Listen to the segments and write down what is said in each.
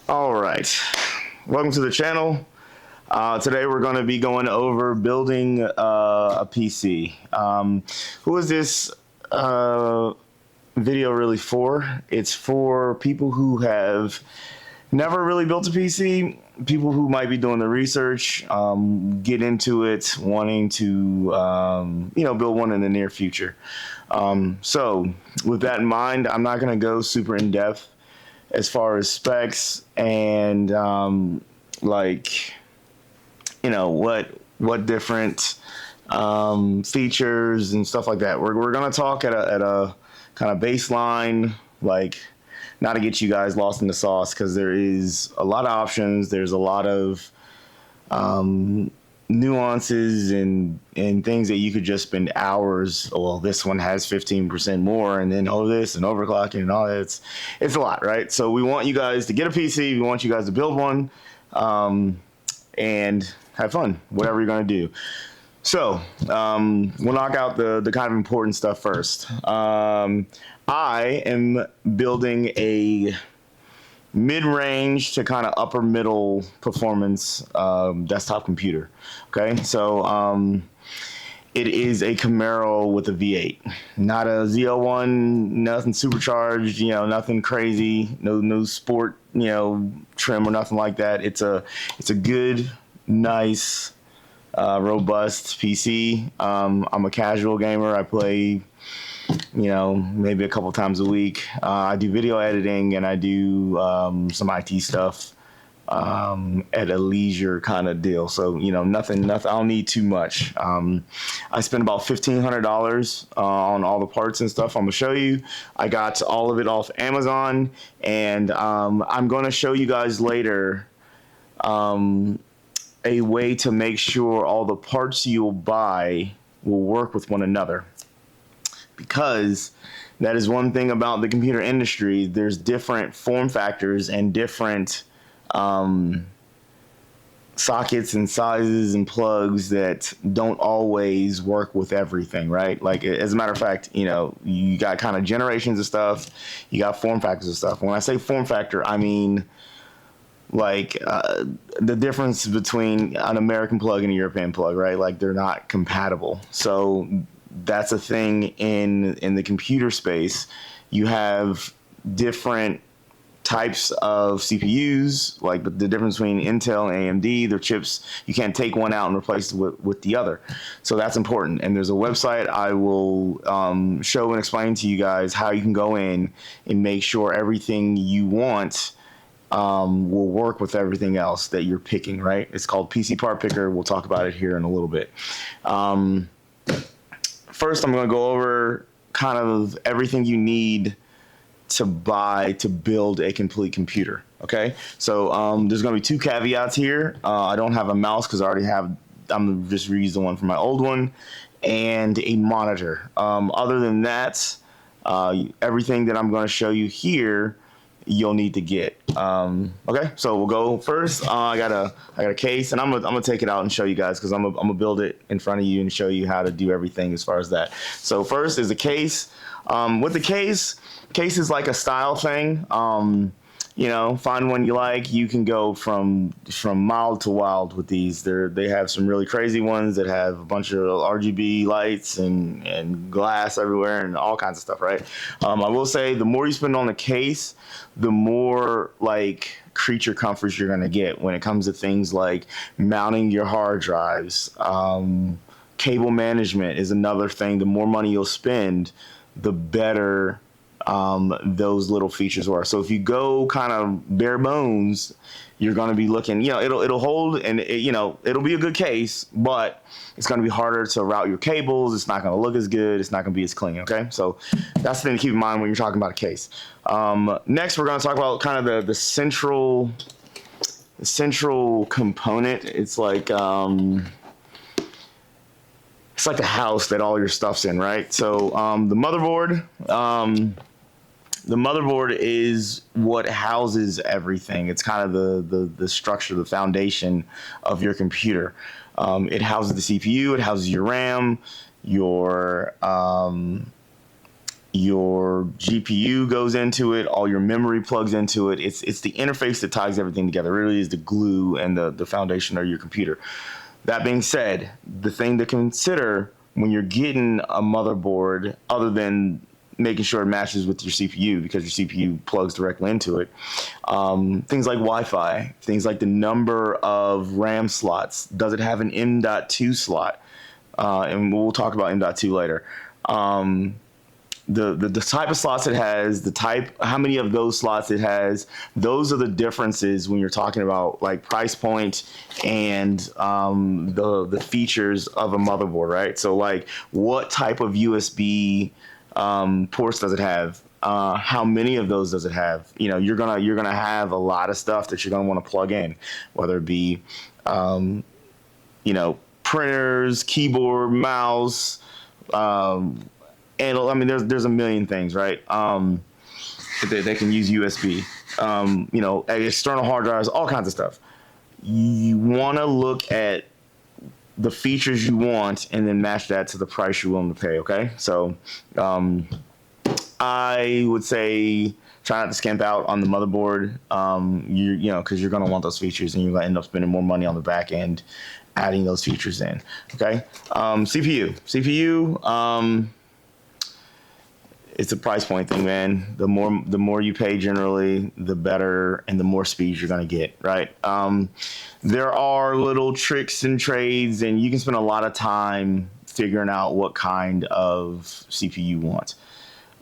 All right, welcome to the channel. Today we're going to be going over building a PC. Who is this video really for? It's for people who have never really built a PC, people who might be doing the research, get into it, wanting to build one in the near future. So with that in mind, I'm not going to go super in depth as far as specs and like what different features and stuff like that. We're gonna talk at a kind of baseline, like not to get you guys lost in the sauce, because there is a lot of options. There's a lot of nuances and things that you could just spend hours. Well, this one has 15% more, and then this and overclocking and all that. It's a lot, right? So we want you guys to get a PC. We want you guys to build one and have fun, whatever you're going to do. So we'll knock out the kind of important stuff first. I am building a mid-range to kind of upper middle performance desktop computer. Okay, so it is a Camaro with a V8, not a Z01, nothing supercharged, nothing crazy, no sport, trim or nothing like that. It's a good, nice, robust PC. I'm a casual gamer. I play maybe a couple times a week. I do video editing and I do some IT stuff at a leisure kind of deal. So, nothing, I don't need too much. I spent about $1,500 on all the parts and stuff I'm gonna show you. I got all of it off Amazon, and I'm gonna show you guys later a way to make sure all the parts you'll buy will work with one another. Because that is one thing about the computer industry. There's different form factors and different sockets and sizes and plugs that don't always work with everything, right? Like, as a matter of fact, you got kind of generations of stuff, you got form factors of stuff. When I say form factor, I mean like the difference between an American plug and a European plug, right? Like, they're not compatible. So that's a thing in the computer space. You have different types of CPUs, like the difference between Intel and AMD. Their chips, you can't take one out and replace it with the other. So that's important. And there's a website I will show and explain to you guys how you can go in and make sure everything you want will work with everything else that you're picking, right? It's called PC Part Picker. We'll talk about it here in a little bit. First, I'm going to go over kind of everything you need to buy to build a complete computer. Okay, so there's going to be two caveats here. I don't have a mouse because I'm just reuse the one from my old one, and a monitor. Other than that, everything that I'm going to show you here, you'll need to get. Okay, so we'll go first. I got a case, and I'm gonna take it out and show you guys, because I'm gonna build it in front of you and show you how to do everything as far as that. So first is the case. With the case is like a style thing. Find one you like. You can go from mild to wild with these. They have some really crazy ones that have a bunch of RGB lights and glass everywhere and all kinds of stuff, right? I will say the more you spend on the case, the more like creature comforts you're gonna get when it comes to things like mounting your hard drives. Cable management is another thing. The more money you'll spend, the better those little features are. So if you go kind of bare bones, you're going to be looking, it'll hold, and it'll be a good case, but it's going to be harder to route your cables. It's not going to look as good. It's not going to be as clean. Okay, so that's the thing to keep in mind when you're talking about a case. Next, we're going to talk about kind of the central component. It's like the house that all your stuff's in, right? So the motherboard. The motherboard is what houses everything. It's kind of the structure, the foundation of your computer. It houses the CPU, it houses your RAM, your your GPU goes into it, all your memory plugs into it. It's the interface that ties everything together. It really is the glue and the foundation of your computer. That being said, the thing to consider when you're getting a motherboard, other than making sure it matches with your CPU, because your CPU plugs directly into it, things like Wi-Fi, things like the number of RAM slots. Does it have an M.2 slot? And we'll talk about M.2 later. The type of slots it has, how many of those slots it has, those are the differences when you're talking about like price point and the features of a motherboard, right? So like, what type of USB ports does it have? How many of those does it have? You know, you're gonna have a lot of stuff that you're gonna want to plug in, whether it be you know, printers, keyboard, mouse. And I mean, there's a million things, right? They can use USB, you know, external hard drives, all kinds of stuff. You want to look at the features you want and then match that to the price you're willing to pay. Okay, so I would say try not to skimp out on the motherboard. You know, because you're going to want those features, and you're going to end up spending more money on the back end adding those features in. Okay, CPU. It's a price point thing, man. The more you pay, generally, the better and the more speed you're gonna get, right? There are little tricks and trades, and you can spend a lot of time figuring out what kind of CPU you want.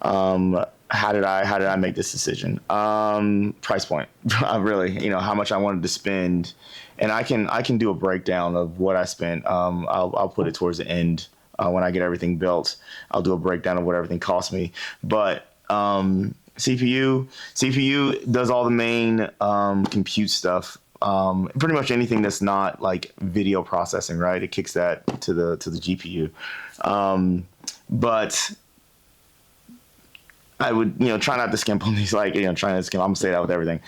How did I make this decision? Price point. Really, you know, how much I wanted to spend, and I can do a breakdown of what I spent. I'll put it towards the end. When I get everything built, I'll do a breakdown of what everything cost me. But CPU does all the main compute stuff. Pretty much anything that's not like video processing, right? It kicks that to the GPU. But I would, you know, try not to skimp on these. Like, you know, trying to skimp. I'm gonna say that with everything.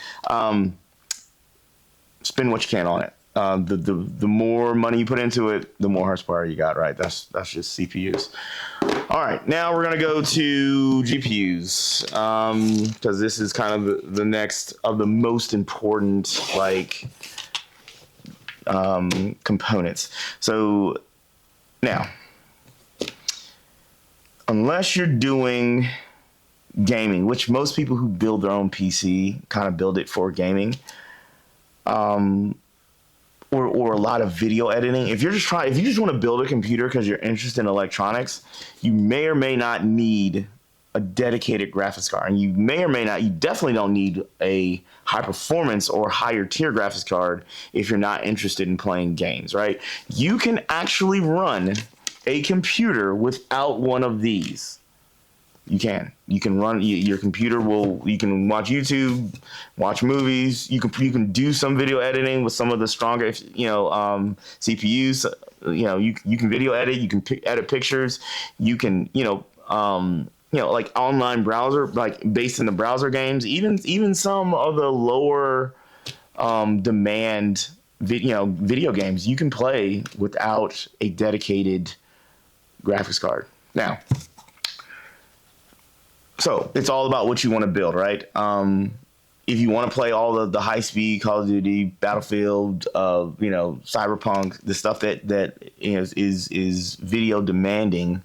Spend what you can on it. The more money you put into it, the more horsepower you got, right? That's just CPUs. All right, now we're gonna go to GPUs, because this is kind of the next of the most important like components. So now, unless you're doing gaming, which most people who build their own PC kind of build it for gaming, or a lot of video editing. If you just want to build a computer because you're interested in electronics, you may or may not need a dedicated graphics card, and you definitely don't need a high performance or higher tier graphics card if you're not interested in playing games, right? You can actually run a computer without one of these. You can run your computer you can watch YouTube, watch movies. You can do some video editing with some of the stronger, CPUs. You can video edit. You can edit pictures. You can, like online browser, like based in the browser games, even some of the lower demand video games you can play without a dedicated graphics card. Now, so it's all about what you want to build, right? If you want to play all the high speed Call of Duty, Battlefield, Cyberpunk, the stuff that is video demanding,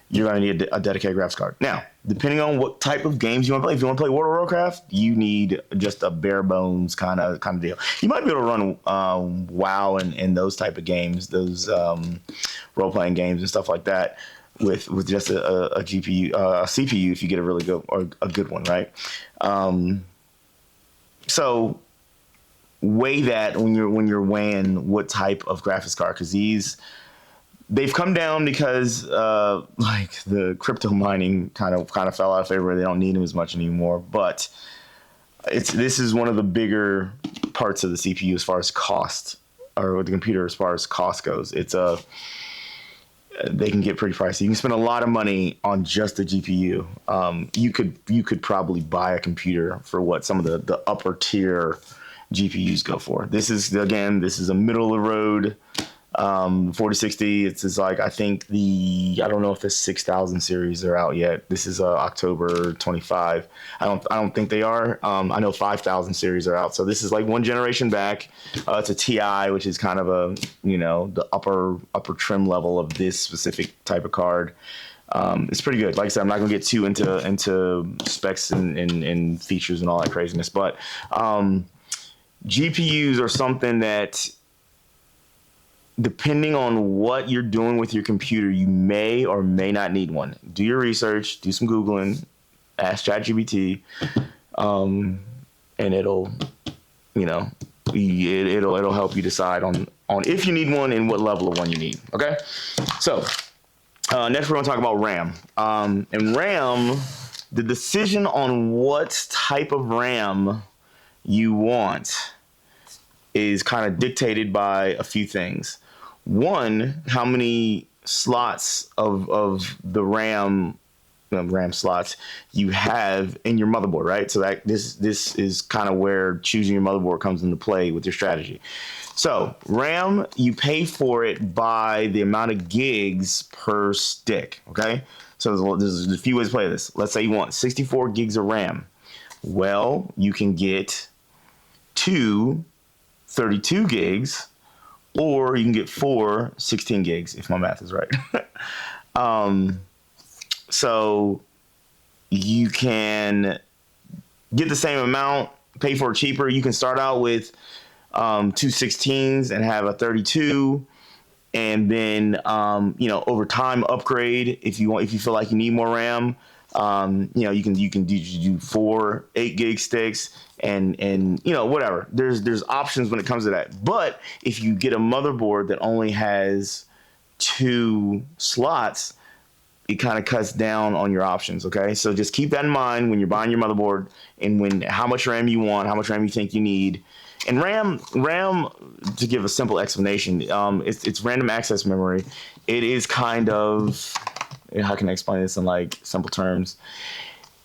you're going to need a dedicated graphics card. Now, depending on what type of games you want to play, if you want to play World of Warcraft, you need just a bare bones kind of deal. You might be able to run WoW and those type of games, those role playing games and stuff like that, with just a GPU, a CPU, if you get a really good or a good one, right? So weigh that when you're weighing what type of graphics card, because they've come down because like the crypto mining kind of fell out of favor. They don't need them as much anymore. But this is one of the bigger parts of the CPU as far as cost, or the computer as far as cost goes. They can get pretty pricey. You can spend a lot of money on just the GPU. You could probably buy a computer for what some of the upper tier GPUs go for. This is a middle of the road 4060, it's like, I think I don't know if the 6000 series are out yet. This is October 25. I don't think they are. I know 5000 series are out. So this is like one generation back. It's a TI, which is kind of a, the upper trim level of this specific type of card. It's pretty good. Like I said, I'm not gonna get too into specs and features and all that craziness, but GPUs are something that, depending on what you're doing with your computer, you may or may not need one. Do your research, do some Googling, ask ChatGPT, and it'll help you decide on if you need one and what level of one you need. Okay, so next we're going to talk about RAM. And RAM, the decision on what type of RAM you want is kind of dictated by a few things. One, how many slots of the RAM slots you have in your motherboard, right? So that this is kind of where choosing your motherboard comes into play with your strategy. So RAM, you pay for it by the amount of gigs per stick, okay? So there's a few ways to play this. Let's say you want 64 gigs of RAM. Well, you can get two 32 gigs, or you can get four 16 gigs, if my math is right. So you can get the same amount, pay for it cheaper. You can start out with two 16s and have a 32, and then over time upgrade if you feel like you need more RAM. You can do 4 8-gig sticks and whatever. There's options when it comes to that. But if you get a motherboard that only has 2 slots, it kind of cuts down on your options. Okay, so just keep that in mind when you're buying your motherboard and how much RAM you want, how much RAM you think you need. And RAM, to give a simple explanation, it's random access memory. It is kind of, how can I explain this in like simple terms?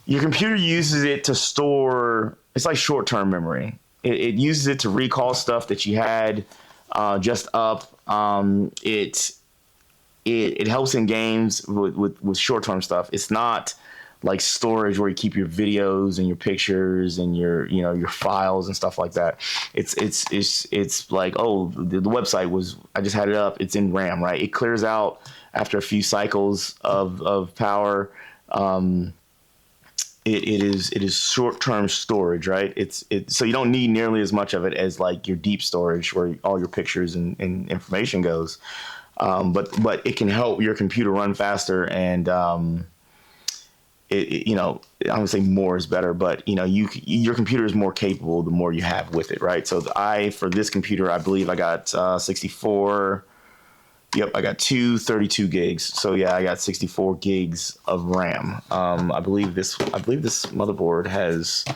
Your computer uses it to store, it's like short-term memory. It uses it to recall stuff that you had just up. It helps in games with short-term stuff. It's not like storage where you keep your videos and your pictures and your files and stuff like that. It's like, oh, the website was, I just had it up. It's in RAM, right? It clears out after a few cycles of power. It is short-term storage, right? So you don't need nearly as much of it as like your deep storage where all your pictures and information goes. But it can help your computer run faster, and I would say more is better, but your computer is more capable the more you have with it, right? So for this computer, I believe I got 64. Yep, I got 32 gigs. So yeah, I got 64 gigs of RAM. I believe this motherboard has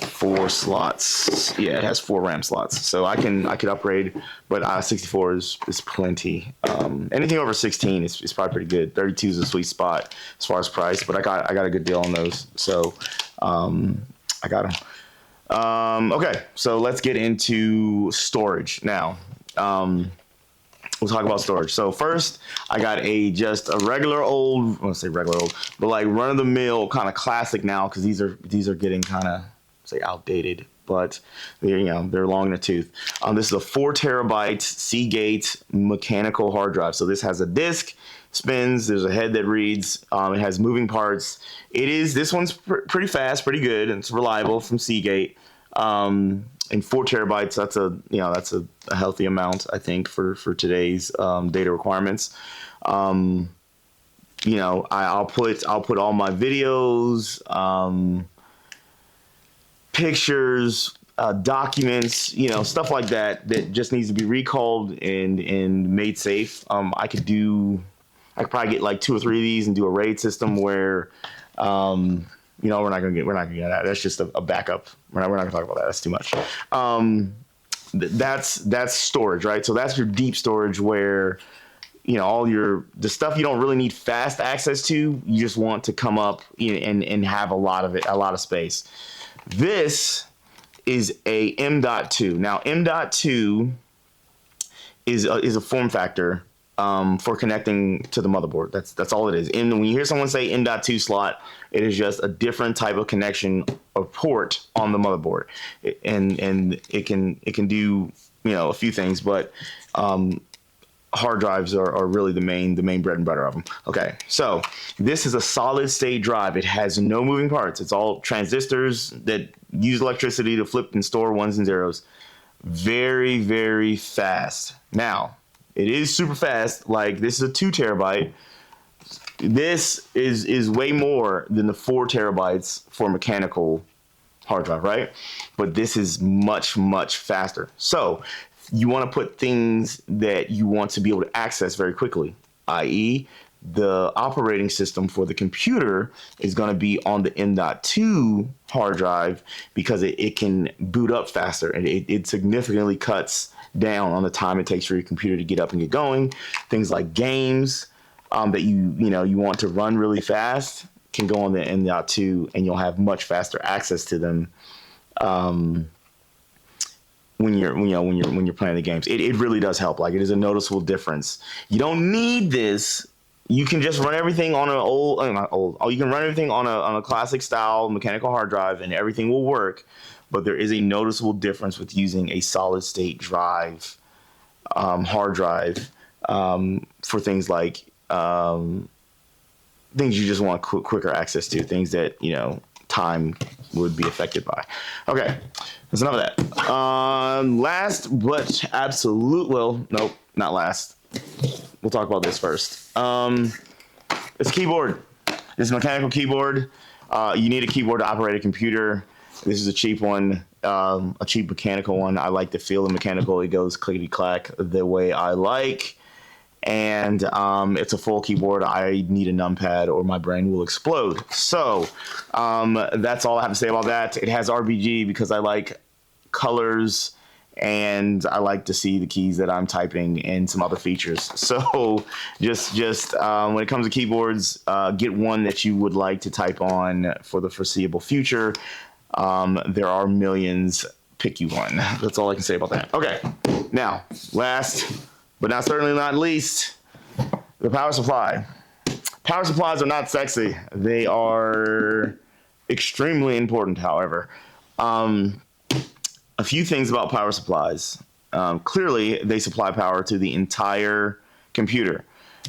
4 slots. Yeah, it has 4 RAM slots. So I could upgrade, but 64 is plenty. Anything over 16 is probably pretty good. 32 is a sweet spot as far as price, but I got a good deal on those. So I got them. Okay, so let's get into storage now. We'll talk about storage. So first, I got just a regular old, I want to say regular old, but like run of the mill kind of classic now, because these are getting kind of say outdated, but they're long in the tooth. This is a 4 terabyte Seagate mechanical hard drive. So this has a disk, spins. There's a head that reads. It has moving parts. This one's pretty fast, pretty good, and it's reliable from Seagate. And 4 terabytes, that's a healthy amount, I think, for today's data requirements. I'll put all my videos, pictures, documents, stuff like that just needs to be recalled and made safe. I could probably get like 2 or 3 of these and do a RAID system where we're not gonna get that. That's just a backup. We're not gonna talk about that. That's too much. That's storage, right? So that's your deep storage where all the stuff you don't really need fast access to. You just want to come up and have a lot of space. This is a M.2. Now M.2 is a form factor for connecting to the motherboard. That's all it is. And when you hear someone say M.2 slot, it is just a different type of connection or port on the motherboard, and it can do a few things, but hard drives are really the main bread and butter of them. Okay, so this is a solid state drive. It has no moving parts. It's all transistors that use electricity to flip and store ones and zeros. Very, very fast. Now, it is super fast. Like, this is a 2 terabyte. This is way more than the 4 terabytes for mechanical hard drive, right? But this is much, much faster. So you want to put things that you want to be able to access very quickly, i.e., the operating system for the computer is going to be on the M.2 hard drive because it can boot up faster, and it significantly cuts down on the time it takes for your computer to get up and get going. Things like games that you want to run really fast can go on the M.2, and you'll have much faster access to them when you're playing the games. It really does help. Like, it is a noticeable difference. You don't need this. You can just run everything on an you can run everything on a classic style mechanical hard drive, and everything will work. But there is a noticeable difference with using a solid state drive, hard drive, for things like things you just want quicker access to, things that time would be affected by. Okay, that's enough of that. Last but nope, not last. We'll talk about this first. It's a keyboard. This is a mechanical keyboard. You need a keyboard to operate a computer. This is a cheap one, a cheap mechanical one. I like the feel of mechanical. It goes clickety clack the way I like. And it's a full keyboard. I need a numpad or my brain will explode. So that's all I have to say about that. It has RGB because I like colors, and I like to see the keys that I'm typing and some other features. So just when it comes to keyboards, get one that you would like to type on for the foreseeable future. There are millions. Pick you one. That's all I can say about that. Okay, now last but not certainly not least, the power supply. Power supplies are not sexy. They are extremely important, however. A few things about power supplies. Clearly, they supply power to the entire computer.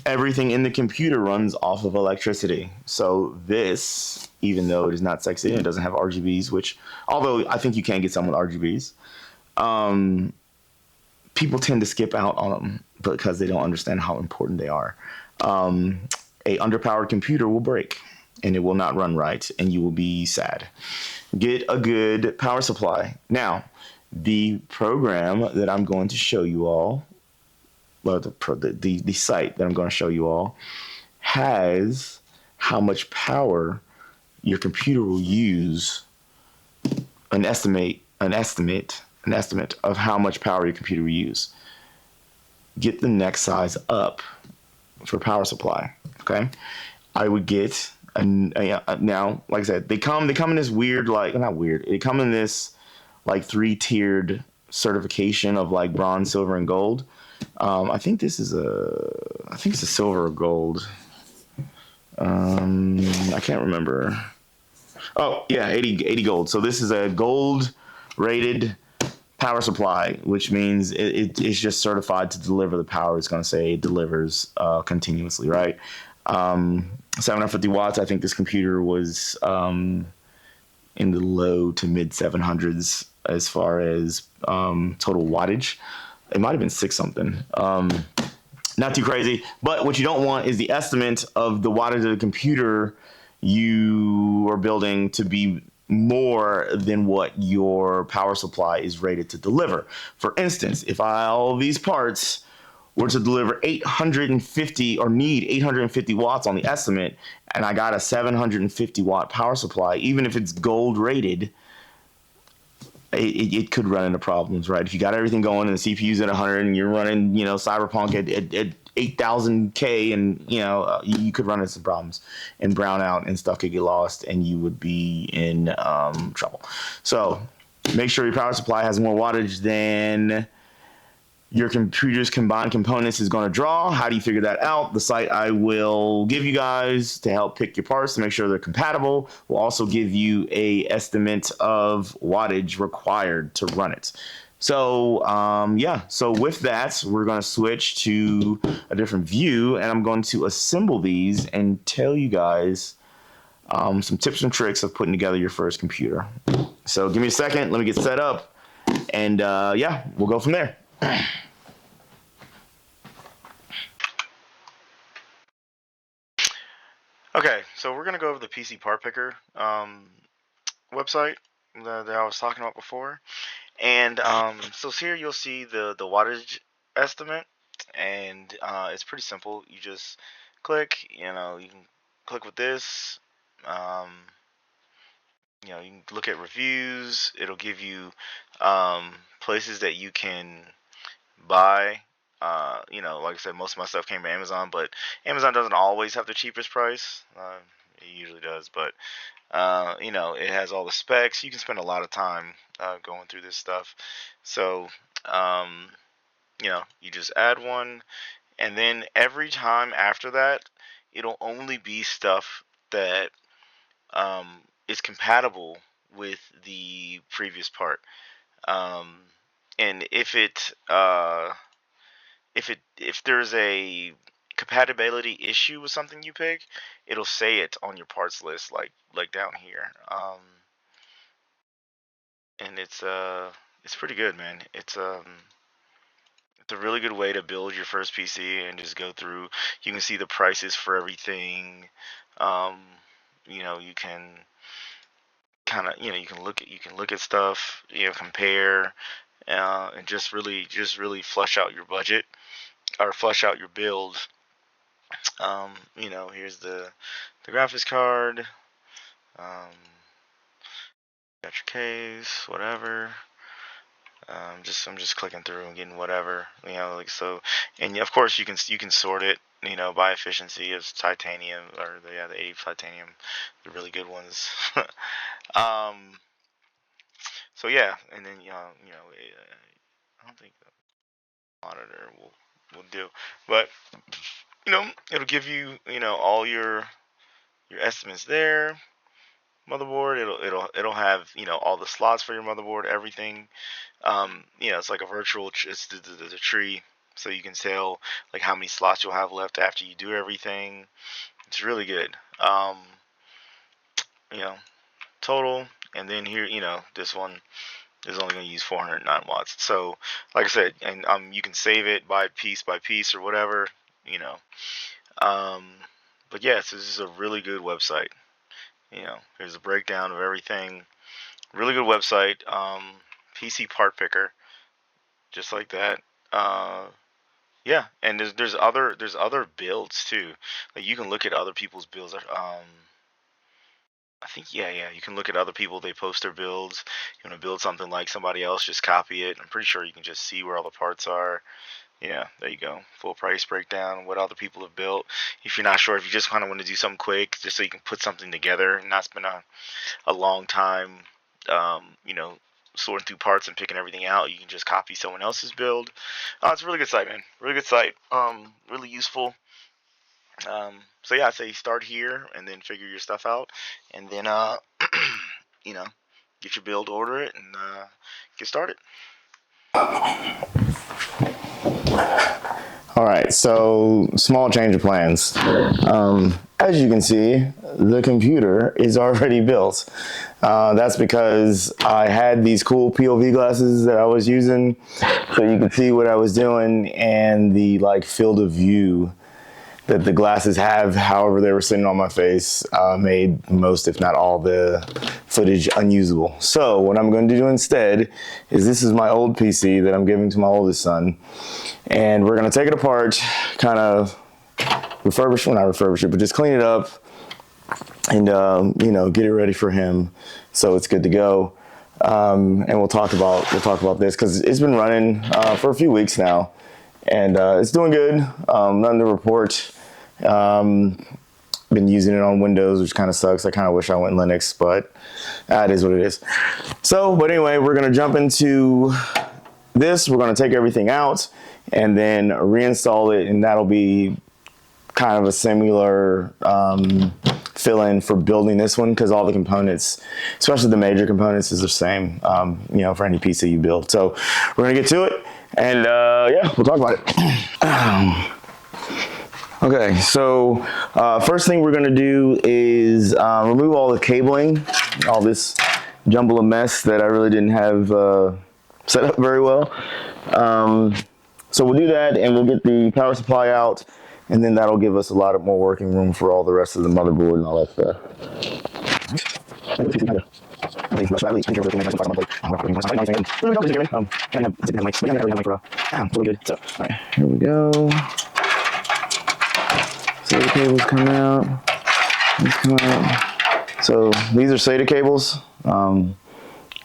Everything in the computer runs off of electricity. So this, even though it is not sexy and it doesn't have RGBs, which, although I think you can get some with RGBs, people tend to skip out on them because they don't understand how important they are. A underpowered computer will break, and it will not run right, and you will be sad. Get a good power supply. Now, the program that I'm going to show you all, well, the site that I'm going to show you all, has how much power your computer will use, an estimate of how much power your computer will use. Get the next size up for power supply. Okay, I would get now, like I said, they come in this weird, like, not weird. They come in this like 3-tiered certification of like bronze, silver, and gold. I think it's a silver or gold. I can't remember. Oh yeah, 80 gold. So this is a gold rated power supply, which means it's just certified to deliver the power. It's going to say it delivers continuously, right? 750 watts. I think this computer was in the low to mid 700s as far as total wattage. It might have been 6 something. Not too crazy, but what you don't want is the estimate of the wattage of the computer you are building to be more than what your power supply is rated to deliver. For instance, if all these parts were to deliver 850 or need 850 watts on the estimate, and I got a 750 watt power supply, even if it's gold rated, it could run into problems, right? If you got everything going and the CPU's at 100 and you're running, Cyberpunk at 8,000K, and you could run into some problems and brown out, and stuff could get lost, and you would be in trouble. So make sure your power supply has more wattage than your computer's combined components is going to draw. How do you figure that out? The site I will give you guys to help pick your parts to make sure they're compatible will also give you a estimate of wattage required to run it. So yeah, so with that, we're going to switch to a different view, and I'm going to assemble these and tell you guys some tips and tricks of putting together your first computer. So give me a second, let me get set up, and yeah, we'll go from there. Okay, so we're gonna go over the PC part picker website that I was talking about before, and so here you'll see the wattage estimate, and it's pretty simple. You just click, you can click with this. Um, you can look at reviews. It'll give you places that you can buy. Like I said, most of my stuff came from Amazon, but Amazon doesn't always have the cheapest price. It usually does, but it has all the specs. You can spend a lot of time going through this stuff. So, um, you just add one, and then every time after that, it'll only be stuff that is compatible with the previous part. Um, and if there's a compatibility issue with something you pick, it'll say it on your parts list, like down here. And it's pretty good, man. It's a really good way to build your first PC and just go through. You can see the prices for everything. Um, you can you can look at stuff, compare, and just really flush out your budget or flush out your build. Here's the graphics card. Um, got your case, whatever. I'm just clicking through and getting whatever, like so. And of course you can sort it, by efficiency of titanium or the 80 titanium, the really good ones. um, so yeah, and then I don't think the monitor will do, but it'll give you all your estimates there. Motherboard, it'll have all the slots for your motherboard, everything. It's like a virtual. It's the tree, so you can tell like how many slots you'll have left after you do everything. It's really good. You know, Total, and then here, this one is only going to use 409 watts. So, like I said, and you can save it by piece or whatever. You know, um, but yes, this is a really good website. Here's a breakdown of everything. Really good website. PC part picker, just like that. Yeah, and there's other builds too. Like you can look at other people's builds. I think yeah, you can look at other people. They post their builds. You want to build something like somebody else, just copy it. I'm pretty sure you can just see where all the parts are. Yeah, there you go. Full price breakdown, what other people have built. If you're not sure, if you just kind of want to do something quick, just so you can put something together and not spend a long time, sorting through parts and picking everything out. You can just copy someone else's build. It's a really good site, man. Really good site. Really useful. So yeah, I say start here and then figure your stuff out, and then you know, get your build, order it, and get started. All right, so small change of plans. As you can see, the computer is already built. That's because I had these cool POV glasses that I was using, so you could see what I was doing and the field of view that the glasses have, however they were sitting on my face, made most, if not all, the footage unusable. So what I'm going to do instead is this is my old PC that I'm giving to my oldest son, and we're going to take it apart, kind of not refurbish it, but just clean it up and get it ready for him so it's good to go. And we'll talk about this because it's been running for a few weeks now, and it's doing good. Nothing to report. Been using it on Windows, which kind of sucks. I kind of wish I went Linux, but it is what it is. So, but anyway, we're gonna jump into this, we're going to take everything out and then reinstall it, and that'll be kind of a similar fill-in for building this one, because all the components, especially the major components, is the same, you know, for any PC you build. So we're going to get to it, and yeah, we'll talk about it. Okay, so first thing we're going to do is remove all the cabling, all this jumble of mess that I really didn't have set up very well. So we'll do that, and we'll get the power supply out, and then that'll give us a lot more working room for all the rest of the motherboard and all that stuff. Here we go. SATA cables come out. These come out. So these are SATA cables,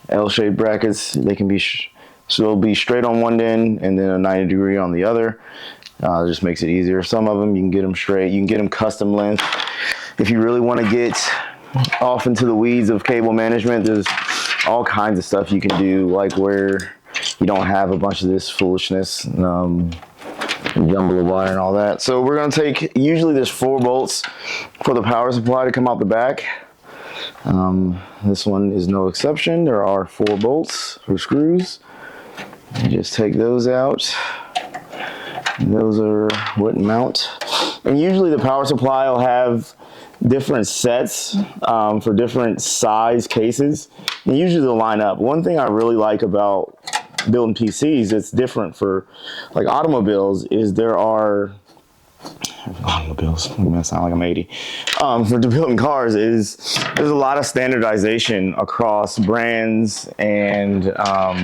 L-shaped brackets. They can be so they'll be straight on one end and then a 90-degree on the other. It just makes it easier. Some of them you can get them straight. You can get them custom length. If you really want to get off into the weeds of cable management, there's all kinds of stuff you can do, like where you don't have a bunch of this foolishness, jumble of wire and all that. So we're going to take, usually there's 4 bolts for the power supply to come out the back. This one is no exception. There are 4 bolts for screws. You just take those out. Those are what mount. And usually the power supply will have different sets for different size cases. And usually they'll line up. One thing I really like about building PCs, it's different for like automobiles, is there are automobiles, I'm gonna sound like I'm 80. For building cars, is there's a lot of standardization across brands and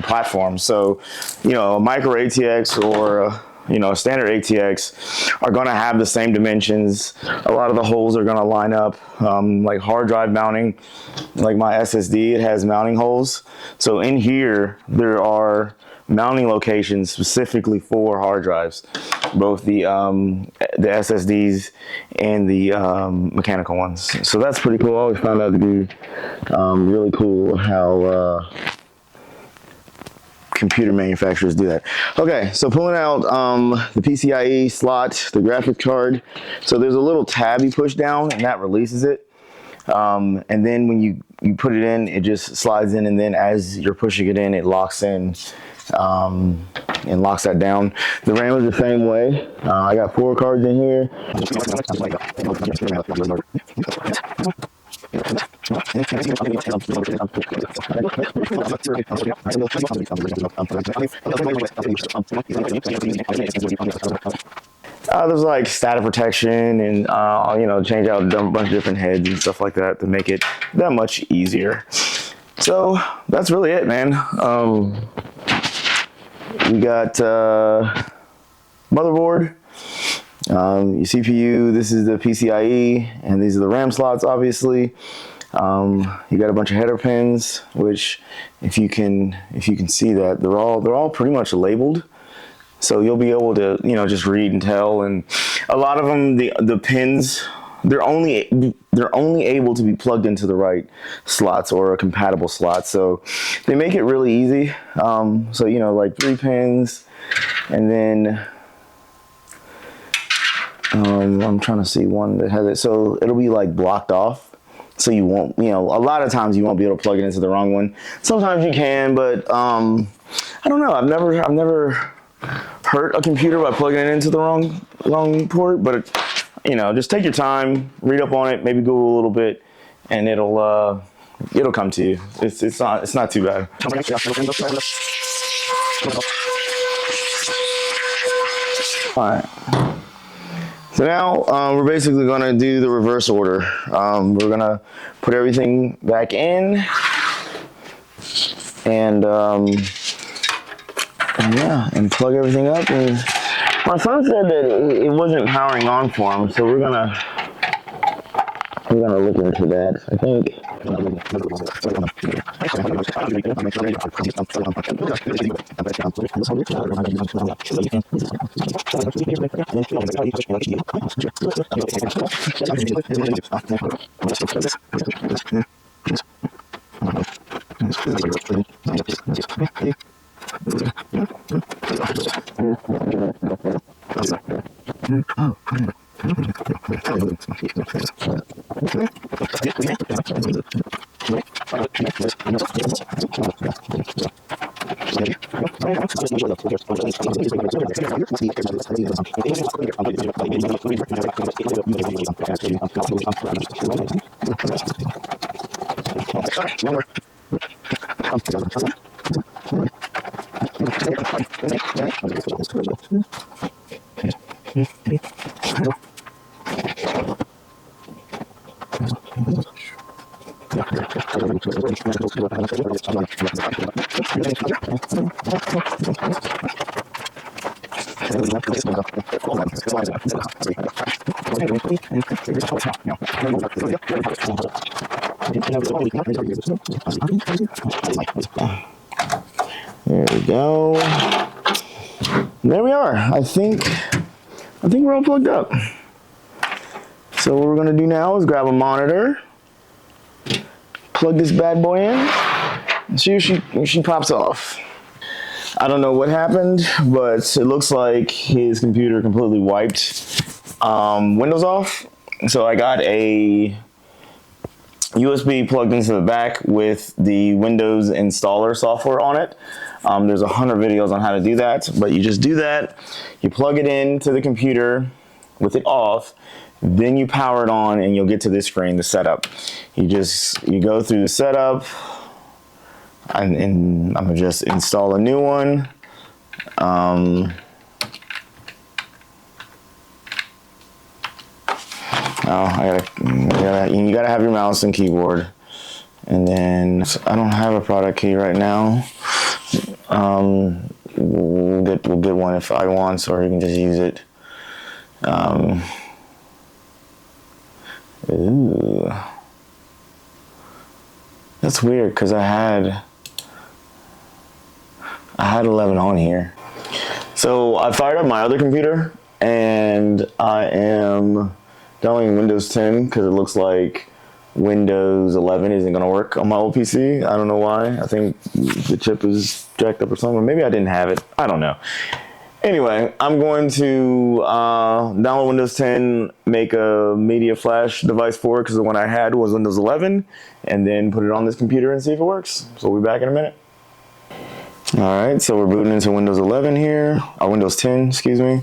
platforms. So, you know, a micro ATX or you know, a standard ATX are going to have the same dimensions. A lot of the holes are going to line up. Like hard drive mounting, like my SSD, it has mounting holes. So in here, there are mounting locations specifically for hard drives, both the SSDs and the mechanical ones. So that's pretty cool. I always found that to be really cool how computer manufacturers do that. Okay, so pulling out the PCIe slot, the graphics card. So there's a little tab you push down and that releases it. And then when you put it in, it just slides in, and then as you're pushing it in, it locks in and locks that down. The RAM is the same way. I got 4 cards in here. There's like static protection and you know, change out a bunch of different heads and stuff like that to make it that much easier. So that's really it, man. We got motherboard, your CPU. This is the PCIe, and these are the RAM slots, obviously. You got a bunch of header pins, which if you can see that they're all pretty much labeled, so you'll be able to, you know, just read and tell. And a lot of them, the pins, they're only able to be plugged into the right slots or a compatible slot, so they make it really easy. So you know, like 3 pins, and then I'm trying to see one that has it, so it'll be like blocked off, so you won't, you know, a lot of times you won't be able to plug it into the wrong one. Sometimes you can, but I don't know. I've never hurt a computer by plugging it into the wrong port. But you know, just take your time, read up on it, maybe Google a little bit, and it'll come to you. It's not too bad. All right. So now we're basically going to do the reverse order. We're going to put everything back in, and yeah, and plug everything up. And my son said that it wasn't powering on for him, so we're gonna look into that, I think. There we go. There we are. I think we're all plugged up. So what we're gonna do now is grab a monitor, plug this bad boy in, and see if she pops off. I don't know what happened, but it looks like his computer completely wiped Windows off. So I got a USB plugged into the back with the Windows installer software on it. There's 100 videos on how to do that, but you just do that. You plug it into the computer with it off, then you power it on, and you'll get to this screen, the setup. You go through the setup, and I'm gonna just install a new one. You gotta have your mouse and keyboard, and then I don't have a product key right now. We'll get one if I want, or you can just use it. Ooh, that's weird because I had 11 on here. So I fired up my other computer, and I am downloading Windows 10 because it looks like Windows 11 isn't going to work on my old PC. I don't know why. I think the chip is jacked up or something. Maybe I didn't have it. I don't know. Anyway, I'm going to download Windows 10, make a media flash device for it because the one I had was Windows 11, and then put it on this computer and see if it works. So we'll be back in a minute. All right, so we're booting into Windows 11 here, or Windows 10, excuse me.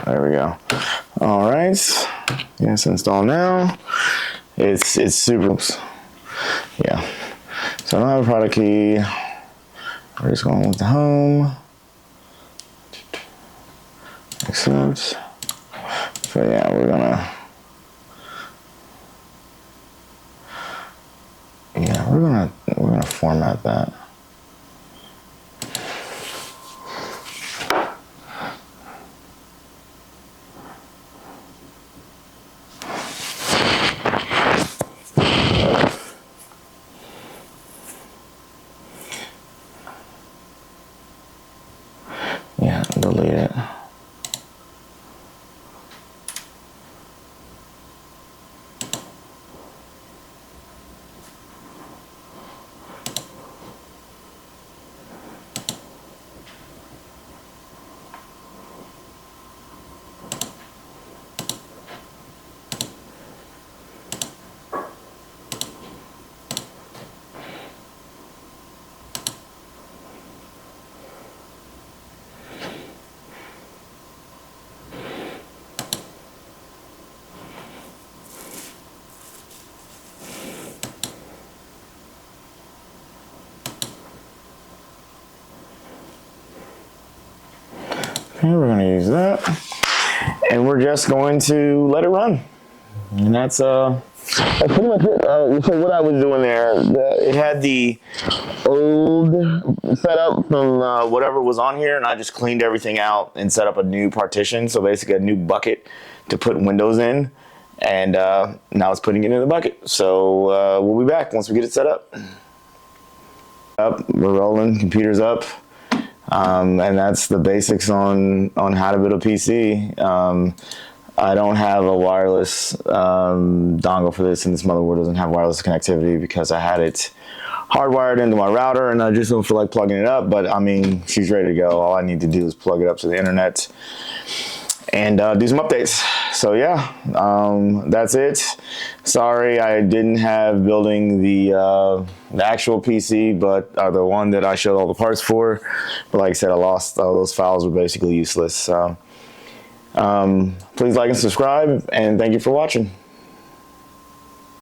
There we go. All right, yes, install now. It's super. Yeah. So I don't have a product key. We're just going with the home. Accept. So yeah, we're gonna format that. Yeah, delete it. Okay, we're going to use that, and we're just going to let it run, and that's pretty much it. So what I was doing there, it had the old setup from whatever was on here, and I just cleaned everything out and set up a new partition, so basically a new bucket to put Windows in, and now it's putting it in the bucket. So we'll be back once we get it set up. We're rolling, computer's up. And that's the basics on how to build a PC. I don't have a wireless dongle for this, and this motherboard doesn't have wireless connectivity because I had it hardwired into my router, and I just don't feel like plugging it up. But I mean, she's ready to go. All I need to do is plug it up to the internet and do some updates. So yeah, that's it. Sorry I didn't have building the actual PC, but the one that I showed all the parts for. But like I said, I lost those files were basically useless. So please like and subscribe, and thank you for watching.